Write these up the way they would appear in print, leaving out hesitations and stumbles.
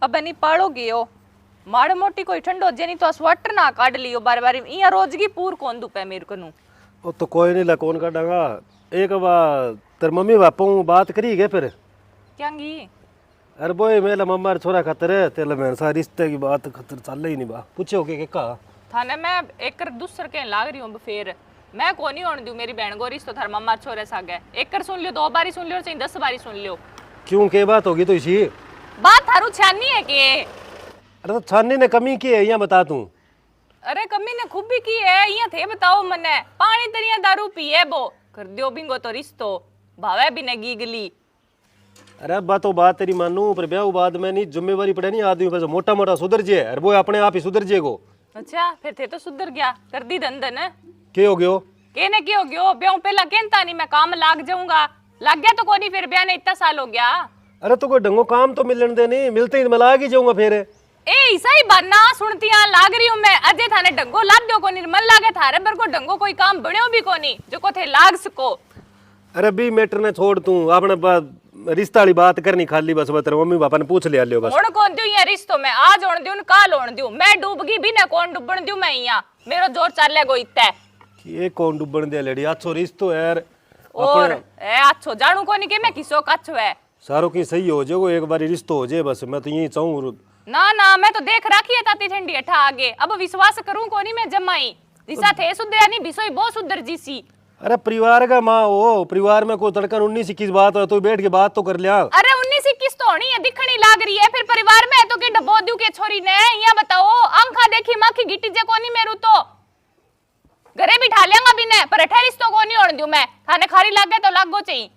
अब नहीं पाड़ोगे हो माड़ मोटी कोई ठंडो जेनी तो स्वेटर ना काट लियो बार बार इया रोजगी पूर कौन दुपे मेरे को नु वो तो कोई नहीं ला कौन काटांगा। एक बार तेरे मम्मी बापू बात करी गए फिर क्यांगी अरे बोए मेला मम्मा छोरा खातर तेला मैं सा रिश्ते की बात खातर चल ही नहीं बा पूछो के का थाने मैं एक दूसर के लाग रही हूं फिर मैं को नहीं होने दूं मेरी बहन को रिश्तो थार मम्मा छोरे सागे एक कर सुन लियो 2 बारी सुन लियो चाहे 10 बारी सुन लियो क्यों के बात होगी तो इसी बात थारू छानी है के अरे तो छानने ने कमी की है यहाँ बता तू अरे कमी ने खूब भी की है यहाँ थे बताओ मने पानी तरिया दारू पिए बो कर दियो बिंगो तो रिश्तो भावे भी ने गीगली अरे बात तेरी मानू पर ब्याह बाद में नहीं जिम्मेवारी पड़े नहीं आदमी पर मोटा मोटा सुधर जे अरे वो अपने आप ही सुधर जेगो। अच्छा फिर थे तो सुधर गया कर दी दंदन के हो गयो केने के हो गयो ब्याह पहला कहता नहीं मैं काम लाग जाऊंगा लग गया तो कोनी फिर ब्याह ने इतना साल हो गया। अरे तो कोई ढंगो काम तो मिलन दे नहीं मिलते ही मैं लाग ही जाऊंगा फिर ए सही बन्ना सुनती आ लाग रही हूं मैं अजय थाने ढंगो लाद दो कोनी मन लागे थारे बर को ढंगो कोई काम बण्यो भी कोनी जो को थे लाग सको। अरे बी मैटर ने छोड़ तू अपने रिश्ता वाली बात करनी खाली बस तेरे मम्मी पापा ने पूछ लिया लियो बस हुन कौन दूं ये रिश्तो में आज होण दूं काल होण दूं मैं डूब गई भी ना कौन डूबण दूं मैं यहां मेरो जोर चले गो इत्ते ये कौन डूबण दे लेडी अच्छो रिश्तो यार और ए अच्छो जानू कोनी के मैं किसो कच्छो है सारो की सही हो जाओ एक बार रिश्तो हो जाए बस मैं तो यही चाहूं ना ना मैं तो देख रखी है ताती ठंडी अठा आगे अब विश्वास करूं कोनी मैं जमाई दिशा थे सुधरा नहीं बिसोई बहुत सुधर जीसी। अरे परिवार का माँ हो परिवार में कोई तड़कन 19-21 बात हो तो बैठ के बात तो कर लिया। अरे 19-21 तो होनी है दिखनी लाग रही है फिर परिवार में तो के डबो दू के छोरी ने यहाँ बताओ आंखा देखी माखी गिटी जे कोनी मेरू तो घरे बिठा लेंगा भी ने पर अठे रिश्तो कोनी होने दूं मैं थाने खारी लागे तो लागो चाहिए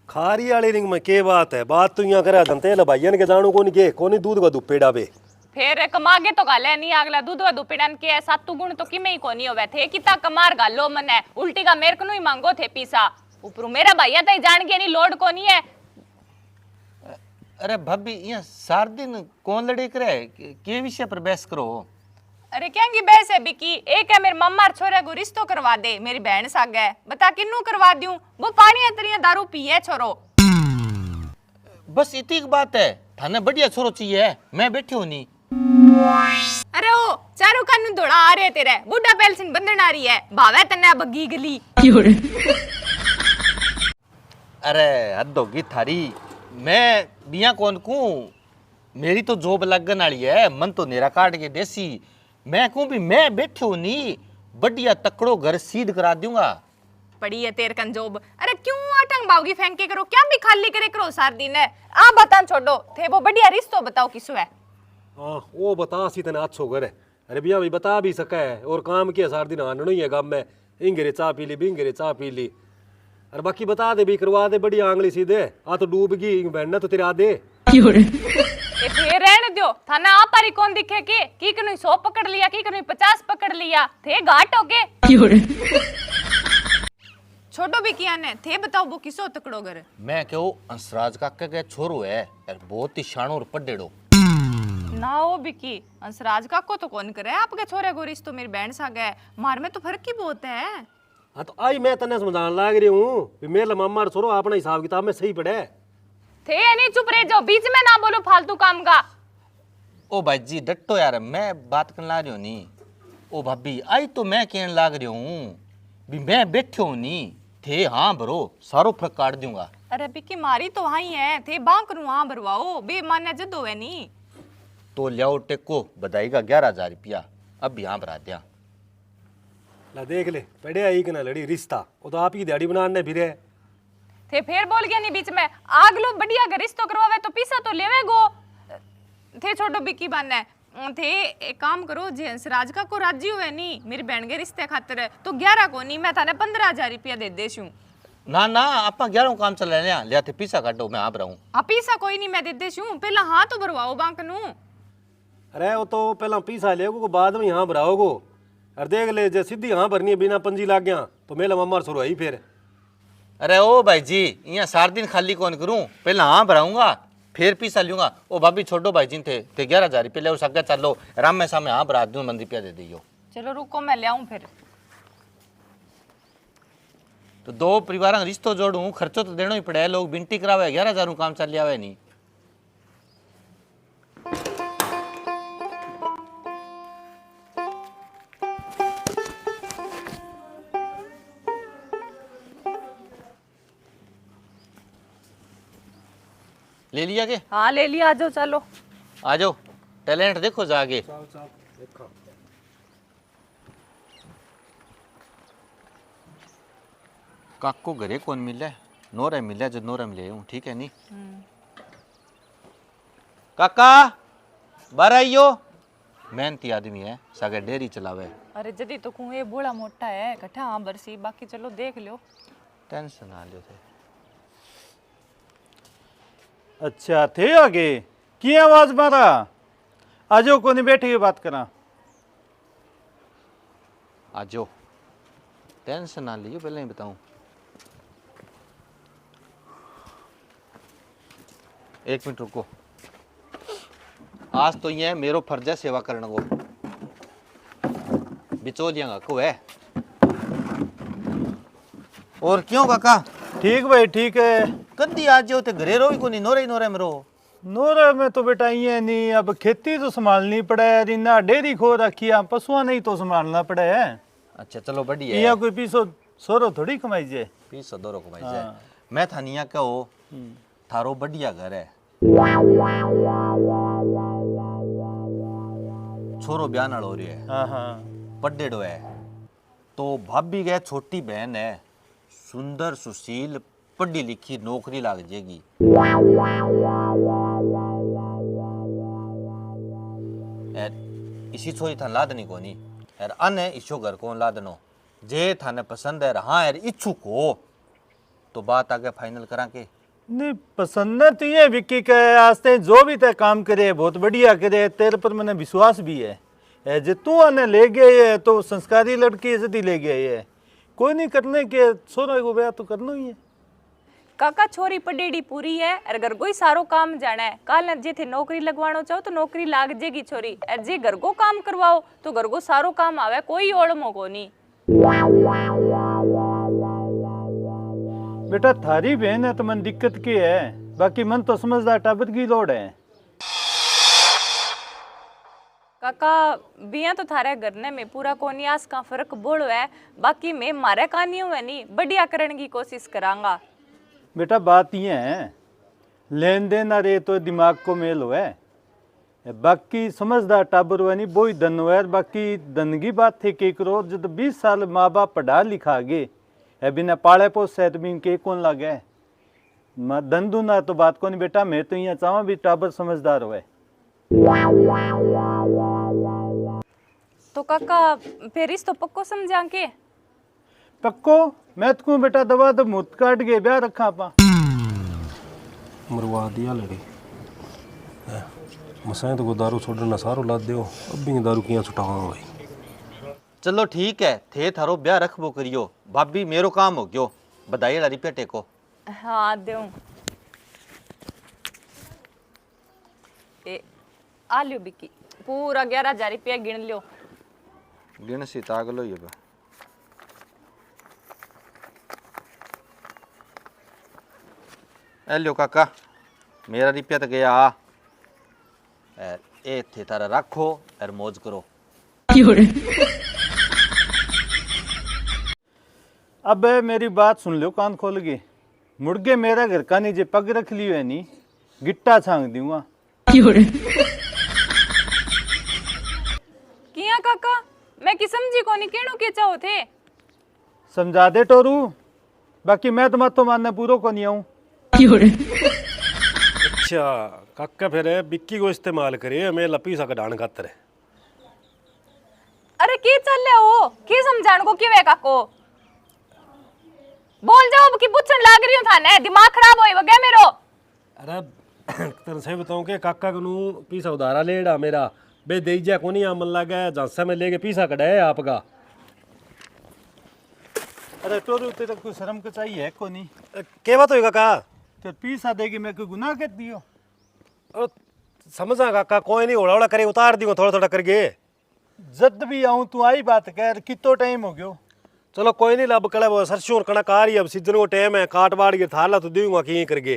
खारी वाली रिंग में के बात है बात तो यहाँ करा दंते ल भाईयन के जानू कोनी के कोनी दूध का दुप्पे डाबे फिर कमागे तो गाले नहीं अगला दूध का दुपेड़न के सातु गुण तो किमे ही कोनी होवे थे किता कमार गालो मने उल्टी का मेरे को ही मांगो थे पीसा ऊपर मेरा भैया तो जान के नहीं लोड कोनी है। अरे भाभी यहाँ सार दिन कौन लड़े करे के विषय पर बहस करो। अरे क्या की बहस है बिकी एक है मेरे मम्मा छोरे को रिश्तो करवा दे मेरी बहन साग है बता किन्नू करवा दूं वो पानी अतरिया दारू पिए छोरो बस इतनी बात है थाने बढ़िया छोरो चाहिए मैं बैठी हूं नहीं। अरे ओ चारों कानून दौड़ा आ रहे तेरे बुढ़ा पेल्सिन बंधन आ रही है भावे तन्ने बग्गी गली अरे हद होगी थारी मैं बिया कौन कूं मेरी तो जॉब लगन वाली है मन तो नेरा काट के देसी मैं कहूं भी मैं बैठे हूं नहीं बढ़िया तकड़ो घर सीध करा दूंगा पड़ी है तेरे कंजोब। अरे क्यों आटंग बावगी फेंक के करो क्या भी खाली करे करो सार दिन है आ बता छोड़ो थे वो बढ़िया रिश्तो बताओ किसु है। हाँ वो बता सी तेने अच्छो करे अरे भैया भाई बता भी सके है और काम किया सार दिन आननो ही है गाँव में इंगरे चाह पी ली बिंगरे चाह पी ली अरे बाकी बता दे भी करवा दे बढ़िया आंगली सीधे आ तो डूब गई बहन तो तेरे आ दे थे रहने दो थाना आप पारी कौन दिखे के की कनु 100 पकड़ लिया की कनु 50 पकड़ लिया थे घाट हो के छोटो भी किया ने थे बताओ वो किसो तकड़ो घर मैं कहूं अंसराज काका के छोरो है यार बहुत ही शानो और पड्डेड़ो ना हो बिकी अंसराज का को तो कौन करे आपके छोरे को रिश्तो मेरी बहन सा गए मार में तो फर्क ही बहुत है। हाँ तो आई मैं तने समझाने लाग रही हूँ मेरे मामा छोरो अपना हिसाब किताब में सही पड़े थे नहीं चुप रह जाओ बीच में ना बोलो फालतू काम का। ओ भाई जी डटो यार मैं बात करने ला रही हूँ नहीं ओ भाभी आई तो मैं कहने लाग रही हूँ भी मैं बैठे हूँ नहीं थे हाँ भरो सारो फर्क काट दूंगा। अरे बिकी मारी तो वहां ही है थे बांक रू वहां भरवाओ बे मान्य जद होवे नहीं तो लियाओ टेको बधाई का 11,000 रुपया अब यहाँ भरा दिया ला देख ले पड़े आई कि ना लड़ी रिश्ता वो तो आप ही दिहाड़ी बनाने फिरे थे फिर बोल गया नहीं बीच में आग लो बढ़िया घर रिश्तो करवावे तो पीसा तो लेवे गो थे छोटो बिकी बाने थे एक काम करो जे हंसराज का को राजी हुए नहीं मेरी बहन के रिश्ते खातिर तो 11 को नहीं मैं थाने 15,000 रुपया दे देशू ना ना आपा 11 काम चल रहे हैं लिया थे पीसा काटो मैं आप रहूं आ पीसा कोई नहीं मैं दे देशू पहला हां तो भरवाओ बैंक नु अरे वो तो पहला पीसा लेगो को बाद में यहाँ भराओगो अरे देख ले जे सीधी यहाँ भरनी है बिना पंजी लाग गया तो मेला मम्मा शुरू आई फिर। अरे ओ भाई जी यहाँ 4 दिन खाली कौन करूं पहला हाँ भराऊंगा फिर पीसा लूंगा ओ भाभी छोटो भाई जी थे 11,000 रुपये ले सके चलो राम में सामने हाँ भरा दूं मंदी रुपया दे दियो चलो रुको मैं ले आऊं फिर तो 2 परिवार रिश्तो जोड़ू खर्चो तो देना ही पड़े लोग बिनती करावे 11,000 काम चल आवे नहीं ले लिया के? हाँ ले लिया, आ जाओ चलो। आ जाओ, टैलेंट देखो जाके। काको घरे कौन मिले? नोरा मिले जो नोरा मिले हूँ, ठीक है नी? काका बाहर आइयो। मेहनती आदमी है, सागे डेयरी चलावे। अरे जदी तो कुएं बूढ़ा मोटा है, कट्ठा हाँ बरसी, बाकी चलो देख लो। टेंशन ना लो थे। अच्छा थे आगे की आवाज मारा? आजो को नहीं बैठे बात करा। आ जाओ, टेंशन ना लियो, पहले ही बताऊं। एक मिनट रुको। आज तो ये मेरो फर्ज है सेवा करने को। बिचौलियां को है। और क्यों काका? ठीक भाई ठीक है। कद्दी आज जो ते घरे रो ही को नहीं, नोरे ही नोरे में रो। नोरा में तो बेटा ये नहीं, अब खेती तो संभालनी पड़े है, ना डेयरी खो रखी है, पशुआ नहीं तो संभालना पड़े है। अच्छा चलो बढ़िया यहाँ है। कोई पीसो सोरो थोड़ी कमाई जाए। 20 दौरों को भाई हाँ। जाए। मैं थानिया कहो थारो बढ़िया घर है। छोरो ब्याह नाल हो रही है, हाँ हाँ पढ़ेड़ो है, तो भाभी के छोटी बहन है, सुंदर सुशील पढ़ी लिखी, नौकरी लग जाएगी। इसी छोरी थान लादनी कोनी यार, अने इशो घर कौन लादनो। जे थाने पसंद है हाँ यार इच्छुक हो तो बात आगे फाइनल करा के। नहीं पसंद है तो ये विक्की के आस्ते जो भी तय काम करे बहुत बढ़िया करे, तेरे पर मैंने विश्वास भी है। जे तू आने ले गए है तो संस्कारी लड़की यदि ले गए है, कोई नहीं करने के सोना को ब्याह तो करना ही है। काका छोरी पडेड़ी पूरी है, और घर को ही सारो काम जाना है। काल जे थे नौकरी लगवानो चाहो तो नौकरी लाग जेगी छोरी, और जे घर को काम करवाओ तो घर को सारो काम आवे, कोई ओड़मो को नहीं। बेटा थारी बहन है तो मन दिक्कत की है, बाकी मन तो समझदार टाबर की लोड़ है। काका बिया तो थारे घर ने में पूरा कोनियास का फर्क बोलो है, बाकी मैं मारे कानी हुए नहीं, बढ़िया करने की कोशिश करांगा। बेटा बात ये है, लेन देन आ रहे तो दिमाग को मेल हुआ है, बाकी समझदार टाबर हुआ नहीं वो ही धन हुआ है। बाकी धन की बात थे के करो, जब 20 साल माँ बाप पढ़ा लिखा गे बिना पाले पोस से भी के कौन लगे धन दूना तो बात को नहीं। बेटा मैं तो यहाँ चाहूँ भी टाबर समझदार हुआ। तो काका फिर इस तो पक्को समझा के? पक्को मैं तो कहूँ बेटा दबा तो मुत काट के ब्याह रखा आपा। मरवा दिया लड़ी मसाए तो दारू छोड़ना सारो ला दो, अब भी दारू किया छुटावा भाई। चलो ठीक है, थे थारो ब्याह रखबो करियो, भाभी मेरो काम हो गयो। बधाई लारी पेटे को। हाँ दूं। ए आ लियो बिकी, पूरा 11,000 रुपया गिन लियो। गिन सी ताग लो ये बा। ए लो काका, मेरा रुपया तो गया। ए थे तारा रखो और मौज करो। अब मेरी बात सुन लो कान खोल के, मुड़गे मेरा घर का नीचे पग रख लियो है नी, गिट्टा छांग दूंगा। किया काका मैं की समझी कोनी केणो के चाहो थे? समझा दे टोरू, बाकी मैं तो मत तो मानने पूरो को नहीं आऊं। अच्छा काका फिर बिक्की को इस्तेमाल करे मैं लपी सा कडान खातर है। अरे के चल ले हो, के समझाण को के वे काको? बोल जाओ कि पूछन लाग रही हूं थाने, दिमाग खराब होई वगे मेरो। अरे तेरे से बताऊं कि काका को पीसा उधारा लेड़ा मेरा बे दे जा को नहीं आमन लगा झांसा में लेके पीसा कढ़ाया आपका। अरे टोरू तेरे को शर्म को चाहिए को नहीं? के बात हुई काका? तो पीसा देगी मैं कोई गुनाह कर दियो? समझा काका कोई नहीं ओड़ा ओड़ा करे उतार दियो थोड़ा थोड़ा करके। जद भी आऊं तू आई बात कर, कितो टाइम हो गयो? चलो कोई नहीं लब कल सरसों और कणक आ रही है, अब सीजन को टाइम है, काट बाड़ के थाला तो दूंगा कि करके।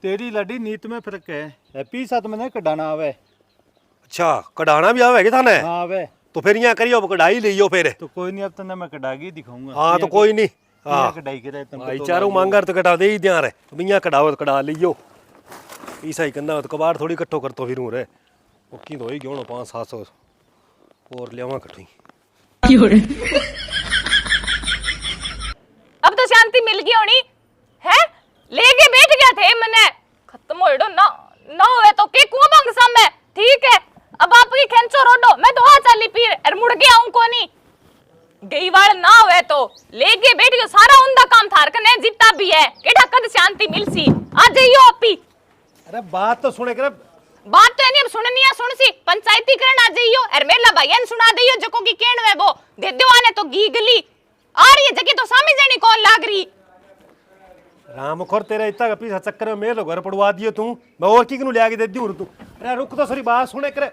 तेरी लड़ी नीत में फर्क है, पीसा तो मैंने कढ़ाना आवे। अच्छा कढ़ाना भी आवे थाने? हाँ आवे। तो फिर यहाँ करियो कढ़ाई लियो फिर। तो कोई नहीं, अब तो ना मैं कढ़ागी दिखाऊंगा। हाँ तो कोई नहीं, हाँ कढ़ाई करे तुम भाईचारों मांगर तो कटा दे ही दिया रे, तुम यहाँ कढ़ाओ तो कढ़ा लियो। पीसा ही करना हो तो कबाड़ थोड़ी इकट्ठो करतो फिरूं रे ओकी तो ही क्यों 500-700 और लियावा कट्ठी। अब तो शांति मिल गई होनी है। लेके बैठ गया थे मने खत्म हो ना ना हुए तो के कुआं बंग सामे ठीक है। अब आपकी खेंचो रोडो मैं तो आ चली पीर और मुड़ गया हूं कोनी गई वाल ना हुए तो लेके बैठ गयो सारा उनका काम थार कने जितना भी है केड़ा कद शांति मिलसी आ जाइयो अपी। अरे बात तो सुने कर बात तो नहीं अब सुननी है सुन सी पंचायती करन आ जाइयो और मेला भाईयन सुना दियो जको की केण वे वो दे दो आने तो गी गली आ रही है जकी तो सामी जणी कौन लाग रही। राम खोर तेरा इतना का पीछा चक्कर में मेरे घर पड़वा दियो तू मैं और की लिया के दे दी तू। अरे रुक तो सरी बात सुने कर